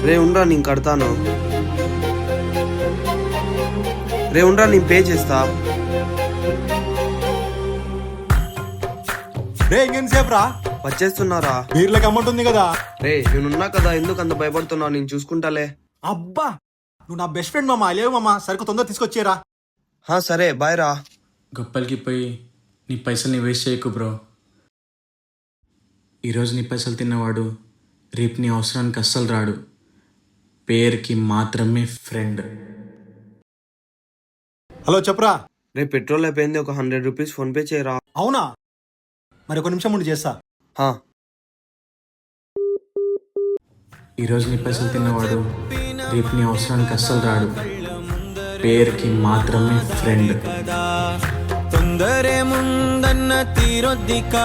రే ఉండరా నేను కడతాను. రే ఉండరా నేను పే చేస్తా. రే ఇంకెంతసేపు రా, వచ్చేస్తున్నారా? బీర్లకి అమౌంట్ ఉంది కదా. రే నేనున్నా కదా, ఎందుకు అంత భయపడుతున్నావు? నేను చూసుకుంటాలే. అబ్బా నువ్వు నా బెస్ట్ ఫ్రెండ్ మామ. లేవు మామ, సరుకు తొందర తీసుకొచ్చేరా. సరే బాయ్ రా. గొప్పలకి పోయి నీ పైసల్ని వేస్ట్ చేయకు బ్రో. ఈరోజు నీ పైసలు తిన్నవాడు రేపు నీ అవసరానికి అస్సలు రాడు. పేరుకి మాత్రమే ఫ్రెండ్. హలో చెప్పురా. రే పెట్రోల్ అయిపోయింది, ఒక 100 రూపీస్ ఫోన్ పే చేయరా. అవునా, మరి ఒక నిమిషం ముందు చేస్తా. ఈరోజు నీ పైసలు తిన్నవాడు రేపు నీ అవసరానికి అస్సలు రాడు. పేరుకి మాత్రమే ఫ్రెండ్. తొందరే ముందన్న తీరొద్దిక